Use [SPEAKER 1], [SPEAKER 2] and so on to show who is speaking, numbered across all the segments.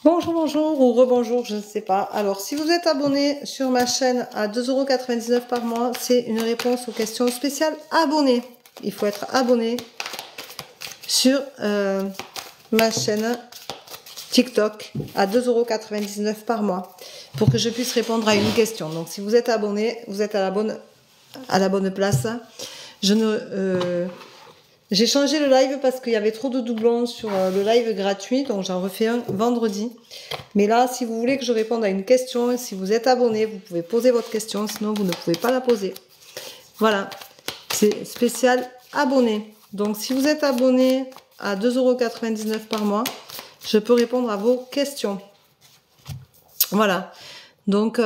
[SPEAKER 1] Bonjour, bonjour ou rebonjour, je ne sais pas. Alors, si vous êtes abonné sur ma chaîne à 2,99 € par mois, c'est une réponse aux questions spéciales abonnés. Il faut être abonné sur ma chaîne TikTok à 2,99 € par mois pour que je puisse répondre à une question. Donc, si vous êtes abonné, vous êtes à la bonne place. J'ai changé le live parce qu'il y avait trop de doublons sur le live gratuit, donc j'en refais un vendredi. Mais là, si vous voulez que je réponde à une question, si vous êtes abonné, vous pouvez poser votre question, sinon vous ne pouvez pas la poser. Voilà, c'est spécial abonné. Donc si vous êtes abonné à 2,99 € par mois, je peux répondre à vos questions. Voilà, donc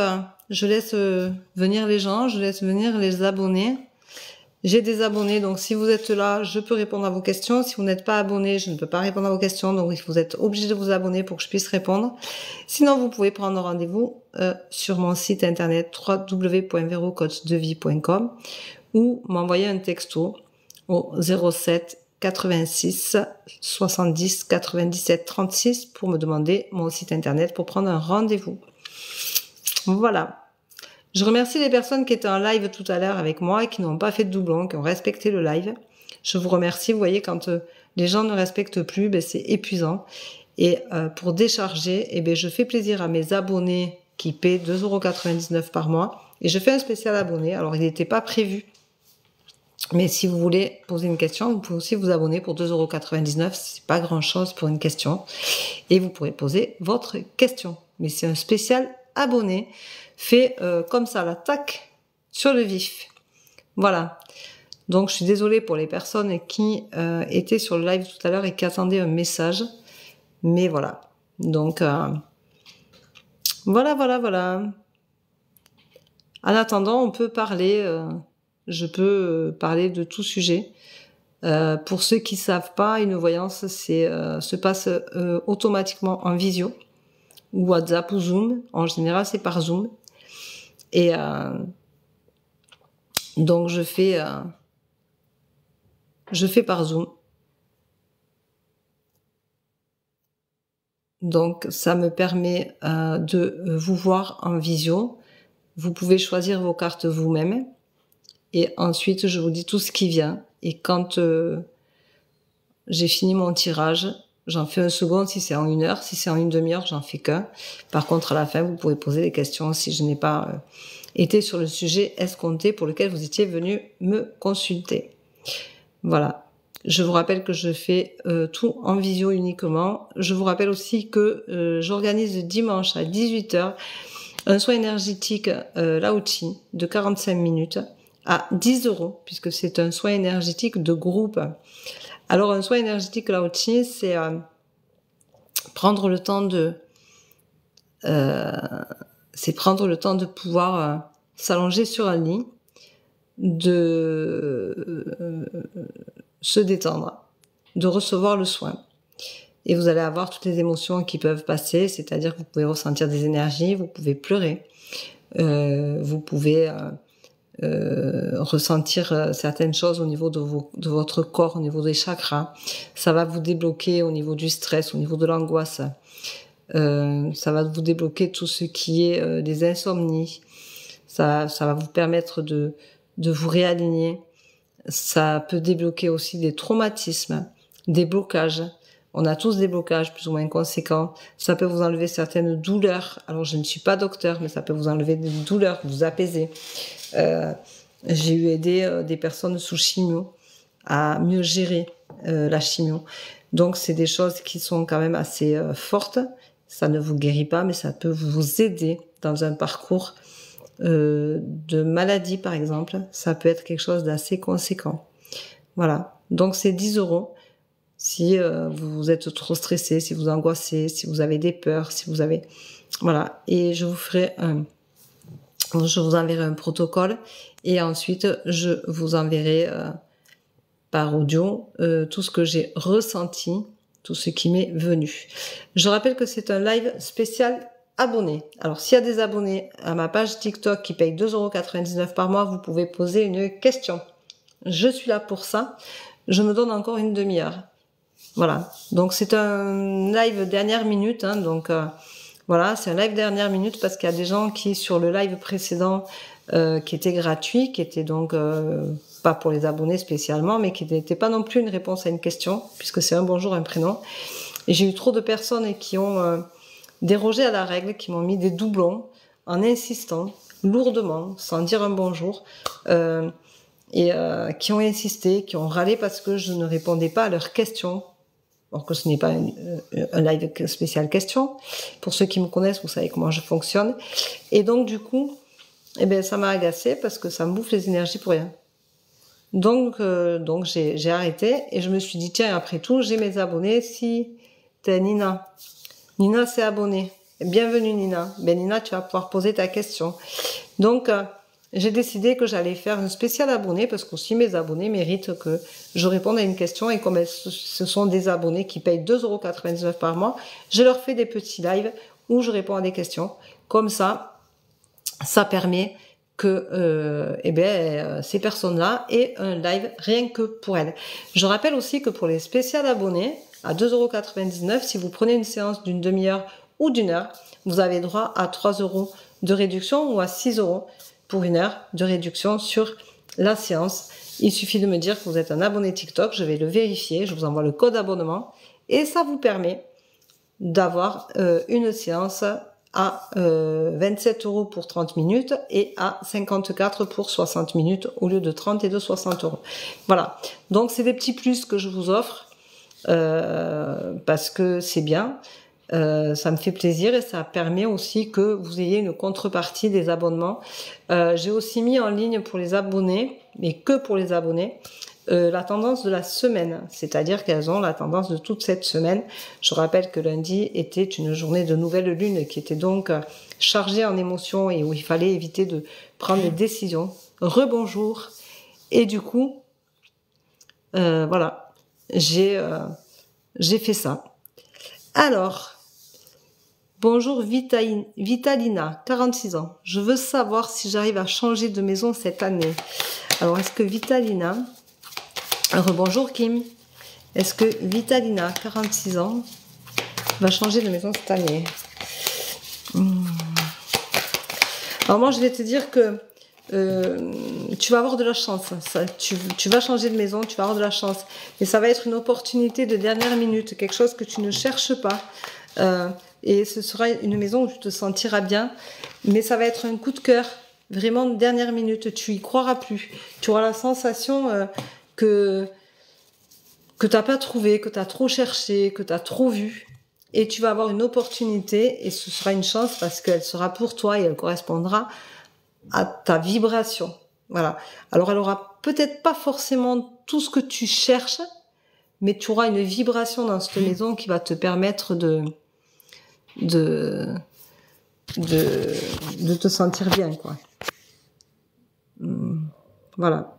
[SPEAKER 1] je laisse venir les gens, je laisse venir les abonnés. J'ai des abonnés, donc si vous êtes là, je peux répondre à vos questions. Si vous n'êtes pas abonné, je ne peux pas répondre à vos questions, donc vous êtes obligé de vous abonner pour que je puisse répondre. Sinon, vous pouvez prendre rendez-vous sur mon site internet www.verocoachdevie.com ou m'envoyer un texto au 07 86 70 97 36 pour me demander mon site internet pour prendre un rendez-vous. Voilà. Je remercie les personnes qui étaient en live tout à l'heure avec moi et qui n'ont pas fait de doublon, qui ont respecté le live. Je vous remercie. Vous voyez, quand les gens ne respectent plus, c'est épuisant. Et pour décharger, je fais plaisir à mes abonnés qui paient 2,99 € par mois. Et je fais un spécial abonné. Alors, il n'était pas prévu. Mais si vous voulez poser une question, vous pouvez aussi vous abonner pour 2,99 €. C'est pas grand-chose pour une question. Et vous pourrez poser votre question. Mais c'est un spécial abonné fait comme ça, la tac, sur le vif. Voilà. Donc, je suis désolée pour les personnes qui étaient sur le live tout à l'heure et qui attendaient un message. Mais voilà. Donc, voilà. En attendant, on peut parler, je peux parler de tout sujet. Pour ceux qui savent pas, une voyance, se passe automatiquement en visio, ou WhatsApp ou Zoom. En général, c'est par Zoom. Et donc je fais par Zoom. Donc ça me permet de vous voir en visio. Vous pouvez choisir vos cartes vous-même. Et ensuite, je vous dis tout ce qui vient. Et quand j'ai fini mon tirage, j'en fais un second si c'est en 1 heure. Si c'est en une demi-heure, j'en fais qu'un. Par contre, à la fin, vous pouvez poser des questions si je n'ai pas été sur le sujet escompté pour lequel vous étiez venu me consulter. Voilà. Je vous rappelle que je fais tout en visio uniquement. Je vous rappelle aussi que j'organise dimanche à 18 h un soin énergétique Lao-Chi de 45 minutes à 10 €, puisque c'est un soin énergétique de groupe. Alors, un soin énergétique Lao-Chi, c'est prendre le temps de pouvoir s'allonger sur un lit, de se détendre, de recevoir le soin. Et vous allez avoir toutes les émotions qui peuvent passer, c'est-à-dire que vous pouvez ressentir des énergies, vous pouvez pleurer, vous pouvez ressentir certaines choses au niveau de votre corps, au niveau des chakras. Ça va vous débloquer au niveau du stress, au niveau de l'angoisse. Ça va vous débloquer tout ce qui est des insomnies. Ça va vous permettre de vous réaligner. Ça peut débloquer aussi des traumatismes, des blocages. On a tous des blocages plus ou moins conséquents. Ça peut vous enlever certaines douleurs. Alors, je ne suis pas docteur, mais ça peut vous enlever des douleurs, vous apaiser. J'ai eu aidé des personnes sous chimio à mieux gérer la chimio. Donc, c'est des choses qui sont quand même assez fortes. Ça ne vous guérit pas, mais ça peut vous aider dans un parcours de maladie, par exemple. Ça peut être quelque chose d'assez conséquent. Voilà. Donc, c'est 10 € si vous êtes trop stressé, si vous angoissez, si vous avez des peurs, si vous avez... Voilà. Et je vous enverrai un protocole et ensuite, je vous enverrai par audio tout ce que j'ai ressenti, tout ce qui m'est venu. Je rappelle que c'est un live spécial abonné. Alors, s'il y a des abonnés à ma page TikTok qui payent 2,99 € par mois, vous pouvez poser une question. Je suis là pour ça. Je me donne encore une demi-heure. Voilà. Donc c'est un live dernière minute, hein, donc voilà, c'est un live dernière minute parce qu'il y a des gens qui sur le live précédent qui était gratuit, qui était donc pas pour les abonnés spécialement, mais qui n'était pas non plus une réponse à une question, puisque c'est un bonjour, un prénom. Et j'ai eu trop de personnes qui ont dérogé à la règle, qui m'ont mis des doublons en insistant lourdement, sans dire un bonjour, et qui ont insisté, qui ont râlé parce que je ne répondais pas à leurs questions. Alors que ce n'est pas un live spécial question. Pour ceux qui me connaissent, vous savez comment je fonctionne. Et donc, du coup, eh ben, ça m'a agacée parce que ça me bouffe les énergies pour rien. Donc j'ai arrêté et je me suis dit, tiens, après tout, j'ai mes abonnés. Si t'es Nina, Nina s'est abonnée. Bienvenue Nina. Ben Nina, tu vas pouvoir poser ta question. Donc, j'ai décidé que j'allais faire une spéciale abonnée parce qu'aussi mes abonnés méritent que je réponde à une question et comme ce sont des abonnés qui payent 2,99 € par mois, je leur fais des petits lives où je réponds à des questions. Comme ça permet que ces personnes-là aient un live rien que pour elles. Je rappelle aussi que pour les spéciales abonnés, à 2,99 €, si vous prenez une séance d'une demi-heure ou d'une heure, vous avez droit à 3 € de réduction ou à 6 € pour une heure de réduction sur la séance. Il suffit de me dire que vous êtes un abonné TikTok, je vais le vérifier, je vous envoie le code abonnement et ça vous permet d'avoir une séance à 27 € pour 30 minutes et à 54 € pour 60 minutes au lieu de 30 et de 60 €. Voilà, donc c'est des petits plus que je vous offre parce que c'est bien. Ça me fait plaisir et ça permet aussi que vous ayez une contrepartie des abonnements. J'ai aussi mis en ligne pour les abonnés, mais que pour les abonnés, la tendance de la semaine, c'est-à-dire qu'elles ont la tendance de toute cette semaine. Je rappelle que lundi était une journée de nouvelle lune qui était donc chargée en émotions et où il fallait éviter de prendre des décisions. Rebonjour. Et du coup, voilà, j'ai fait ça. Alors, bonjour Vitalina, 46 ans. Je veux savoir si j'arrive à changer de maison cette année. Alors, est-ce que Vitalina... Rebonjour Kim. Est-ce que Vitalina, 46 ans, va changer de maison cette année? Alors moi, je vais te dire que tu vas avoir de la chance. Tu vas changer de maison, tu vas avoir de la chance. Mais ça va être une opportunité de dernière minute, quelque chose que tu ne cherches pas. Et ce sera une maison où tu te sentiras bien. Mais ça va être un coup de cœur, vraiment de dernière minute. Tu y croiras plus. Tu auras la sensation que tu n'as pas trouvé, que tu as trop cherché, que tu as trop vu. Et tu vas avoir une opportunité et ce sera une chance parce qu'elle sera pour toi et elle correspondra à ta vibration. Voilà. Alors, elle aura peut-être pas forcément tout ce que tu cherches, mais tu auras une vibration dans cette maison qui va te permettre de te sentir bien, quoi. Voilà.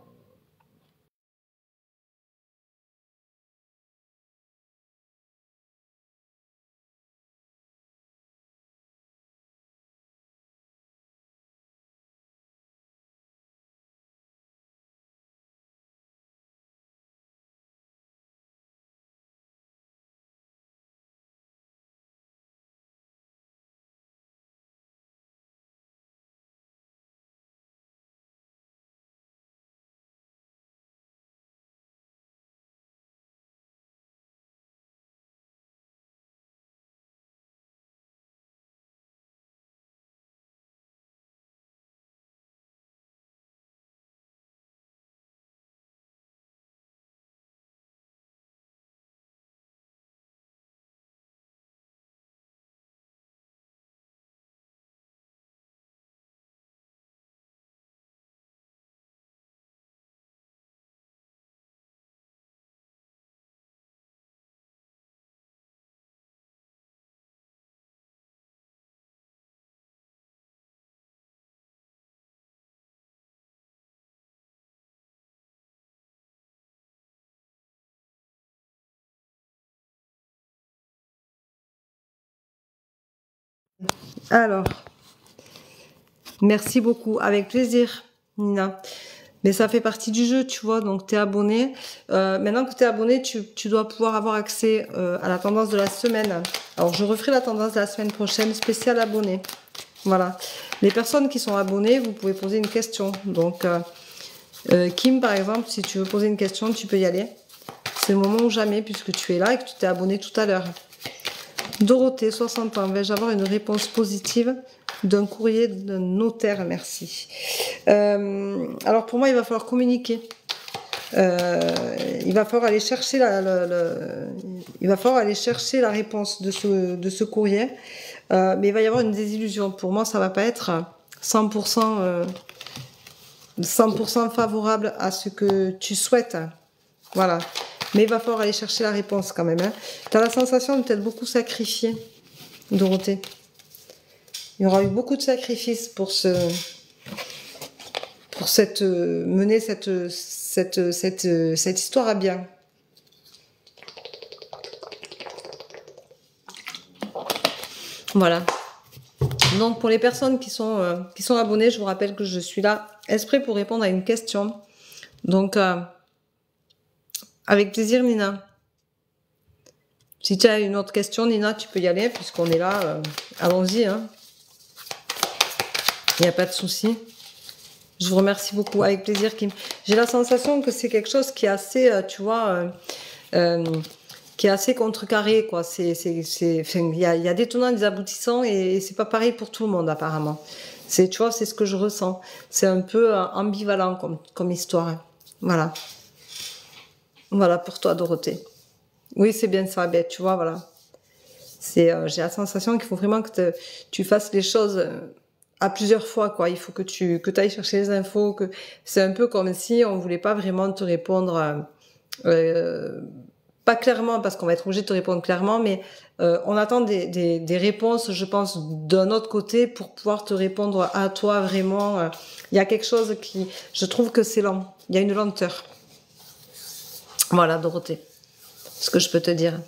[SPEAKER 1] Alors, merci beaucoup. Avec plaisir, Nina. Mais ça fait partie du jeu, tu vois. Donc, t'es abonné. Maintenant que t'es abonné, tu dois pouvoir avoir accès à la tendance de la semaine. Alors, je referai la tendance de la semaine prochaine, spéciale abonné. Voilà. Les personnes qui sont abonnées, vous pouvez poser une question. Donc, Kim, par exemple, si tu veux poser une question, tu peux y aller. C'est le moment ou jamais, puisque tu es là et que tu t'es abonné tout à l'heure. Dorothée, 60 ans, vais-je avoir une réponse positive d'un courrier d'un notaire? Merci. Alors pour moi, il va falloir communiquer. Il va falloir aller chercher il va falloir aller chercher la réponse de ce courrier. Mais il va y avoir une désillusion. Pour moi, ça va pas être 100%, 100% favorable à ce que tu souhaites. Voilà. Mais il va falloir aller chercher la réponse quand même. Hein. Tu as la sensation de t'être beaucoup sacrifié, Dorothée. Il y aura eu beaucoup de sacrifices pour mener cette histoire à bien. Voilà. Donc pour les personnes qui sont abonnées, je vous rappelle que je suis là exprès pour répondre à une question. Donc avec plaisir, Nina. Si tu as une autre question, Nina, tu peux y aller puisqu'on est là. Allons-y. Hein. Il n'y a pas de souci. Je vous remercie beaucoup. Avec plaisir, Kim. J'ai la sensation que c'est quelque chose qui est assez, tu vois, qui est assez contrecarré, quoi. Il y a des tenants et des aboutissants et c'est pas pareil pour tout le monde, apparemment. Tu vois, c'est ce que je ressens. C'est un peu ambivalent comme histoire. Hein. Voilà. Voilà pour toi, Dorothée. Oui, c'est bien ça, bête, tu vois, voilà. J'ai la sensation qu'il faut vraiment que tu fasses les choses à plusieurs fois, quoi. Il faut que tu ailles chercher les infos, c'est un peu comme si on voulait pas vraiment te répondre, pas clairement, parce qu'on va être obligé de te répondre clairement, mais on attend des réponses, je pense, d'un autre côté pour pouvoir te répondre à toi vraiment. Il y a quelque chose je trouve que c'est lent. Il y a une lenteur. Voilà, Dorothée. Ce que je peux te dire.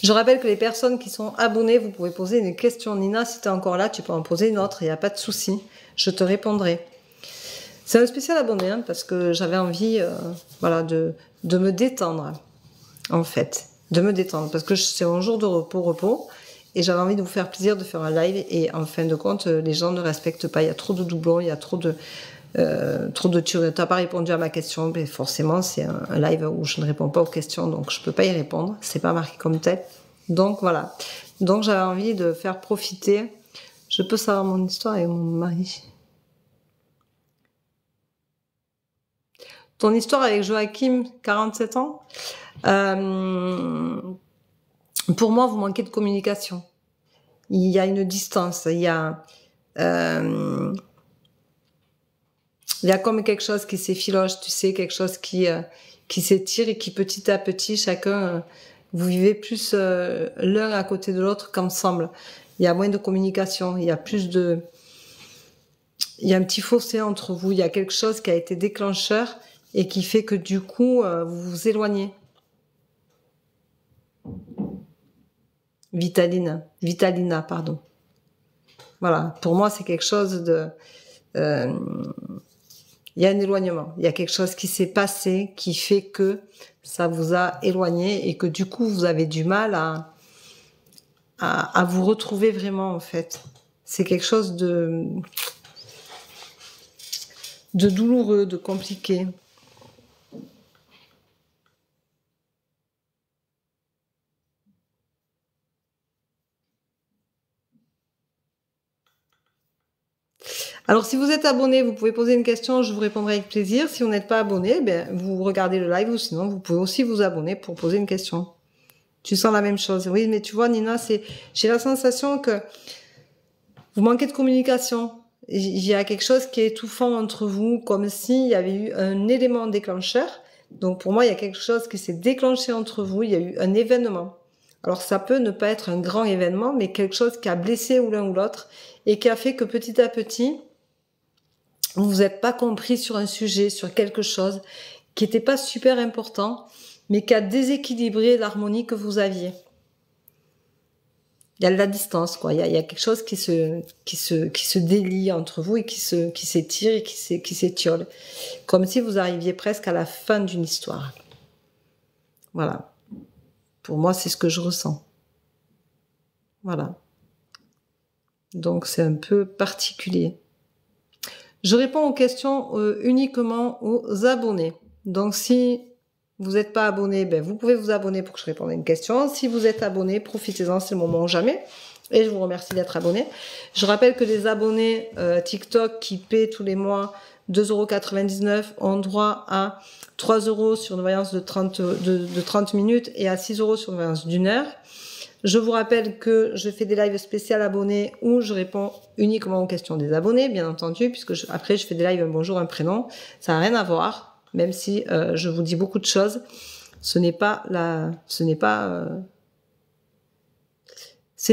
[SPEAKER 1] Je rappelle que les personnes qui sont abonnées, vous pouvez poser une question. Nina, si tu es encore là, tu peux en poser une autre, il n'y a pas de souci. Je te répondrai. C'est un spécial abonné, hein, parce que j'avais envie voilà, de me détendre, en fait. De me détendre, parce que c'est un jour de repos, et j'avais envie de vous faire plaisir de faire un live, et en fin de compte, les gens ne respectent pas. Il y a trop de doublons, il y a trop de tu n'as pas répondu à ma question, mais forcément c'est un live où je ne réponds pas aux questions, donc je peux pas y répondre, c'est pas marqué comme tel. Donc voilà, donc j'avais envie de faire profiter. Je peux savoir mon histoire avec mon mari. Ton histoire avec Joachim, 47 ans, pour moi vous manquez de communication. Il y a une distance, il y a comme quelque chose qui s'effiloche, tu sais, quelque chose qui s'étire et qui petit à petit, chacun, vous vivez plus l'un à côté de l'autre qu'ensemble. Il y a moins de communication, il y a un petit fossé entre vous, il y a quelque chose qui a été déclencheur et qui fait que du coup, vous vous éloignez. Vitalina, pardon. Voilà, pour moi, c'est quelque chose de... il y a un éloignement, il y a quelque chose qui s'est passé qui fait que ça vous a éloigné et que du coup vous avez du mal à vous retrouver vraiment en fait. C'est quelque chose de douloureux, de compliqué. Alors, si vous êtes abonné, vous pouvez poser une question, je vous répondrai avec plaisir. Si vous n'êtes pas abonné, vous regardez le live ou sinon, vous pouvez aussi vous abonner pour poser une question. Tu sens la même chose. Oui, mais tu vois, Nina, j'ai la sensation que vous manquez de communication. Il y a quelque chose qui est étouffant entre vous, comme s'il y avait eu un élément déclencheur. Donc, pour moi, il y a quelque chose qui s'est déclenché entre vous. Il y a eu un événement. Alors, ça peut ne pas être un grand événement, mais quelque chose qui a blessé ou l'un ou l'autre et qui a fait que petit à petit, vous vous êtes pas compris sur un sujet, sur quelque chose qui n'était pas super important, mais qui a déséquilibré l'harmonie que vous aviez. Il y a de la distance, quoi. Il y a quelque chose qui se délie entre vous et qui s'étire et qui s'étiole. Comme si vous arriviez presque à la fin d'une histoire. Voilà. Pour moi, c'est ce que je ressens. Voilà. Donc, c'est un peu particulier. Je réponds aux questions uniquement aux abonnés. Donc, si vous n'êtes pas abonné, ben, vous pouvez vous abonner pour que je réponde à une question. Si vous êtes abonné, profitez-en, c'est le moment ou jamais. Et je vous remercie d'être abonné. Je rappelle que les abonnés TikTok qui paient tous les mois 2,99 € ont droit à 3 € sur une voyance de 30 minutes et à 6 € sur une voyance d'1 heure. Je vous rappelle que je fais des lives spéciaux abonnés où je réponds uniquement aux questions des abonnés, bien entendu, puisque après je fais des lives un bonjour, un prénom. Ça n'a rien à voir, même si je vous dis beaucoup de choses. C'est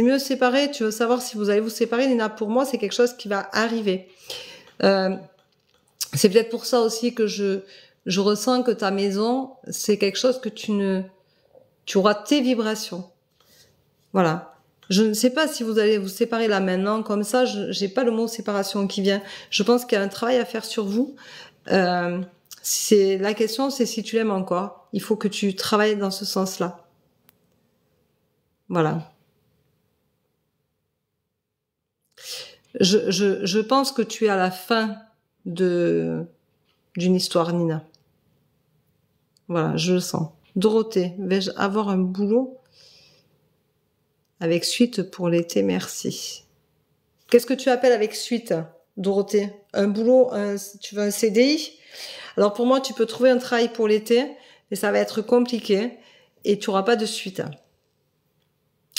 [SPEAKER 1] mieux séparer. Tu veux savoir si vous allez vous séparer, Nina? Pour moi, c'est quelque chose qui va arriver. C'est peut-être pour ça aussi que je ressens que ta maison, c'est quelque chose que tu auras tes vibrations. Voilà. Je ne sais pas si vous allez vous séparer là maintenant, comme ça, j'ai pas le mot séparation qui vient. Je pense qu'il y a un travail à faire sur vous. La question, c'est si tu l'aimes encore. Il faut que tu travailles dans ce sens-là. Voilà. Je pense que tu es à la fin d'une histoire, Nina. Voilà, je le sens. Dorothée, vais-je avoir un boulot avec suite pour l'été? Merci. Qu'est-ce que tu appelles avec suite, Dorothée? Un boulot, tu veux un CDI? Alors pour moi, tu peux trouver un travail pour l'été, mais ça va être compliqué et tu n'auras pas de suite.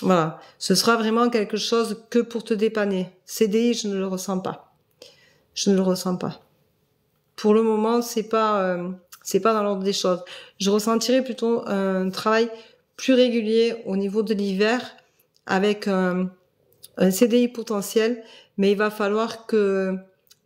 [SPEAKER 1] Voilà. Ce sera vraiment quelque chose que pour te dépanner. CDI, je ne le ressens pas. Je ne le ressens pas. Pour le moment, c'est pas dans l'ordre des choses. Je ressentirais plutôt un travail plus régulier au niveau de l'hiver avec un CDI potentiel, mais il va falloir que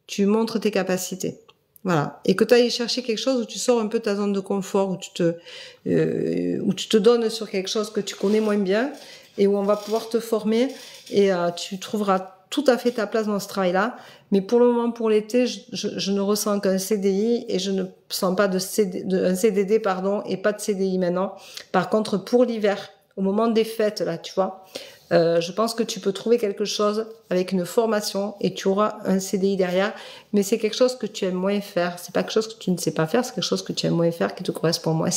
[SPEAKER 1] tu montres tes capacités. Voilà. Et que tu ailles chercher quelque chose où tu sors un peu de ta zone de confort, où tu te donnes sur quelque chose que tu connais moins bien et où on va pouvoir te former et tu trouveras tout à fait ta place dans ce travail-là. Mais pour le moment, pour l'été, je ne ressens qu'un CDI et je ne sens pas un CDD, et pas de CDI maintenant. Par contre, pour l'hiver, au moment des fêtes, là, tu vois, je pense que tu peux trouver quelque chose avec une formation et tu auras un CDI derrière. Mais c'est quelque chose que tu aimes moins faire. C'est pas quelque chose que tu ne sais pas faire, c'est quelque chose que tu aimes moins faire, qui te correspond moins.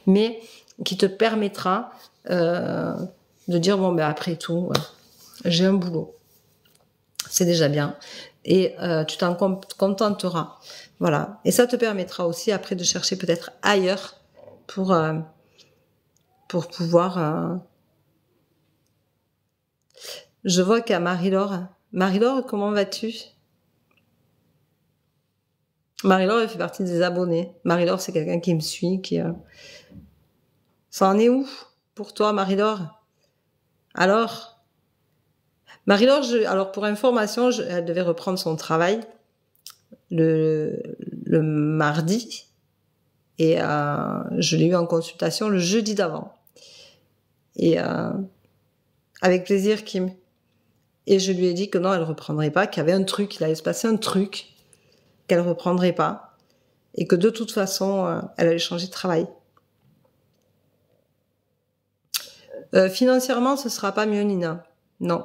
[SPEAKER 1] Mais qui te permettra de dire, bon, ben après tout, ouais, j'ai un boulot. C'est déjà bien. Et tu t'en contenteras. Voilà. Et ça te permettra aussi après de chercher peut-être ailleurs pour pouvoir... Je vois qu'il y a Marie-Laure. Marie-Laure, comment vas-tu? Marie-Laure, elle fait partie des abonnés. Marie-Laure, c'est quelqu'un qui me suit, Ça en est où pour toi, Marie-Laure? Alors, Marie-Laure, alors pour information, elle devait reprendre son travail le mardi et je l'ai eu en consultation le jeudi d'avant. Et avec plaisir, Kim. Et je lui ai dit que non, elle reprendrait pas, qu'il y avait un truc, il allait se passer un truc, qu'elle reprendrait pas et que de toute façon, elle allait changer de travail. Financièrement, ce sera pas mieux, Nina. Non.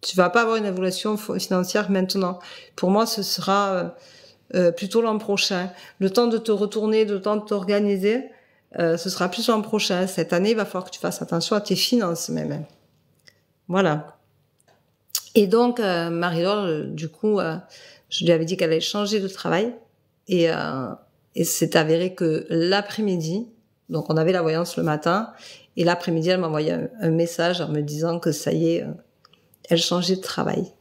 [SPEAKER 1] Tu vas pas avoir une évolution financière maintenant. Pour moi, ce sera plutôt l'an prochain. Le temps de te retourner, le temps de t'organiser, ce sera plus l'an prochain. Cette année, il va falloir que tu fasses attention à tes finances même. Voilà. Et donc, Marie-Laure, du coup, je lui avais dit qu'elle allait changer de travail. Et c'est avéré que l'après-midi, donc on avait la voyance le matin, et l'après-midi, elle m'a envoyé un message en me disant que ça y est, elle changeait de travail.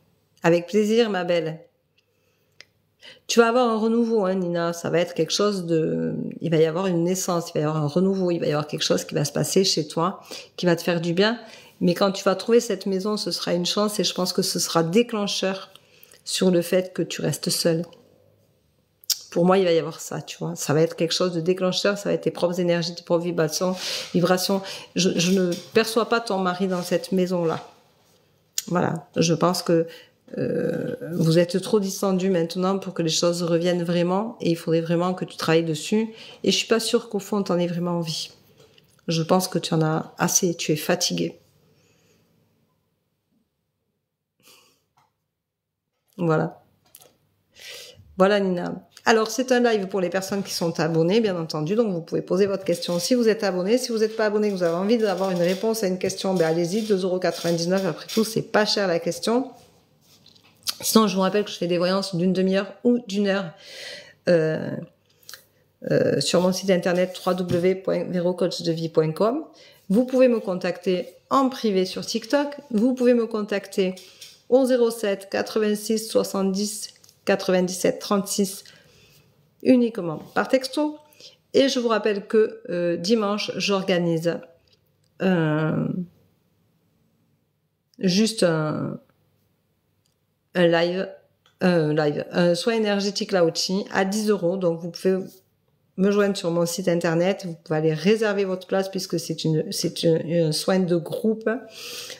[SPEAKER 1] Avec plaisir, ma belle. Tu vas avoir un renouveau, hein, Nina. Ça va être quelque chose il va y avoir une naissance, il va y avoir un renouveau, il va y avoir quelque chose qui va se passer chez toi, qui va te faire du bien. Mais quand tu vas trouver cette maison, ce sera une chance et je pense que ce sera déclencheur sur le fait que tu restes seule. Pour moi, il va y avoir ça, tu vois. Ça va être quelque chose de déclencheur, ça va être tes propres énergies, tes propres vibrations. Je ne perçois pas ton mari dans cette maison-là. Voilà, je pense que vous êtes trop distendu maintenant pour que les choses reviennent vraiment et il faudrait vraiment que tu travailles dessus. Et je suis pas sûre qu'au fond, tu en aies vraiment envie. Je pense que tu en as assez, tu es fatigué. Voilà. Voilà Nina. Alors c'est un live pour les personnes qui sont abonnées, bien entendu, donc vous pouvez poser votre question si vous êtes abonné. Si vous n'êtes pas abonné, que vous avez envie d'avoir une réponse à une question, ben allez-y, 2,99 €. Après tout, c'est pas cher la question. Sinon, je vous rappelle que je fais des voyances d'une demi-heure ou d'une heure sur mon site internet www.verocoachdevie.com. Vous pouvez me contacter en privé sur TikTok. Vous pouvez me contacter au 07 86 70 97 36 uniquement par texto. Et je vous rappelle que dimanche, j'organise juste un live, un soin énergétique Lao-Chi à 10 €. Donc, vous pouvez me joindre sur mon site internet. Vous pouvez aller réserver votre place puisque c'est un soin de groupe.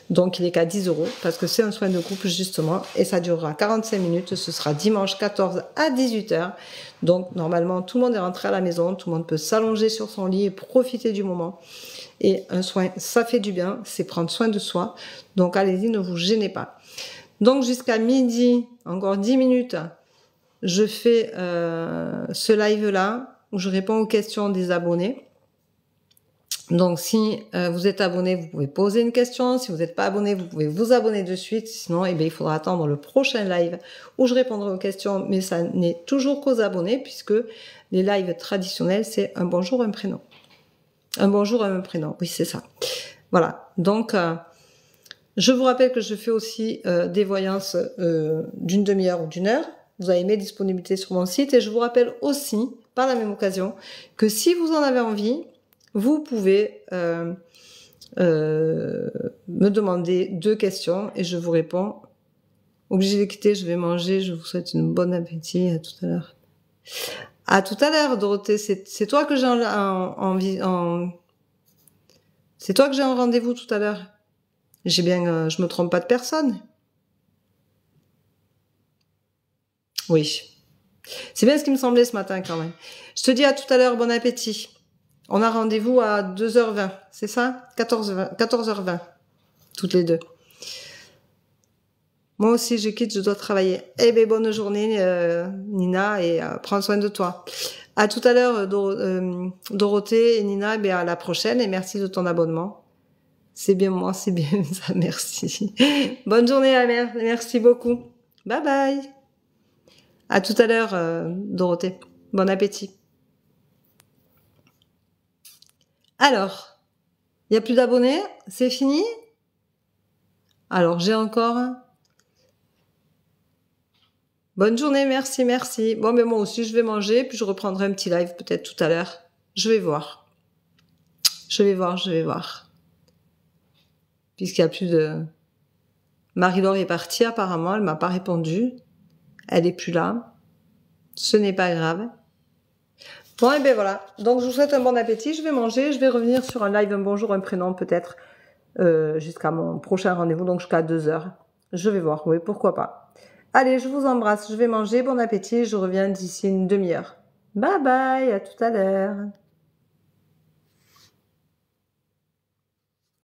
[SPEAKER 1] Donc, il est qu'à 10 € parce que c'est un soin de groupe justement et ça durera 45 minutes. Ce sera dimanche 14 à 18 h. Donc, normalement, tout le monde est rentré à la maison. Tout le monde peut s'allonger sur son lit et profiter du moment. Et un soin, ça fait du bien. C'est prendre soin de soi. Donc, allez-y, ne vous gênez pas. Donc, jusqu'à midi, encore 10 minutes, je fais ce live-là où je réponds aux questions des abonnés. Donc, si vous êtes abonné, vous pouvez poser une question. Si vous n'êtes pas abonné, vous pouvez vous abonner de suite. Sinon, eh bien, il faudra attendre le prochain live où je répondrai aux questions. Mais ça n'est toujours qu'aux abonnés puisque les lives traditionnels, c'est un bonjour, un prénom. Un bonjour, un prénom. Oui, c'est ça. Voilà. Donc, je vous rappelle que je fais aussi des voyances d'une demi-heure ou d'une heure. Vous avez mes disponibilités sur mon site. Et je vous rappelle aussi, par la même occasion, que si vous en avez envie, vous pouvez me demander 2 questions et je vous réponds. Obligé de quitter, je vais manger. Je vous souhaite une bonne appétit. À tout à l'heure. À tout à l'heure, Dorothée. C'est toi que j'ai c'est toi que j'ai un rendez-vous tout à l'heure. J'ai bien, je me trompe pas de personne. Oui. C'est bien ce qui me semblait ce matin quand même. Je te dis à tout à l'heure, bon appétit. On a rendez-vous à 2h20, c'est ça? 14h20, toutes les deux. Moi aussi, je quitte, je dois travailler. Eh bien, bonne journée, Nina, et prends soin de toi. À tout à l'heure, Dorothée et Nina, et à la prochaine, et merci de ton abonnement. C'est bien moi, c'est bien ça, merci. Bonne journée, Amère, merci beaucoup. Bye bye. À tout à l'heure, Dorothée. Bon appétit. Alors, il n'y a plus d'abonnés? C'est fini? Alors, j'ai encore... Bonne journée, merci, merci. Bon, mais moi aussi, je vais manger, puis je reprendrai un petit live peut-être tout à l'heure. Je vais voir. Je vais voir. Puisqu'il n'y a plus de... Marie-Laure est partie apparemment, elle m'a pas répondu. Elle est plus là. Ce n'est pas grave. Bon, et ben voilà. Donc, je vous souhaite un bon appétit. Je vais manger. Je vais revenir sur un live, un bonjour, un prénom peut-être, jusqu'à mon prochain rendez-vous, donc jusqu'à 2h. Je vais voir. Oui, pourquoi pas. Allez, je vous embrasse. Je vais manger. Bon appétit. Je reviens d'ici une demi-heure. Bye bye. À tout à l'heure.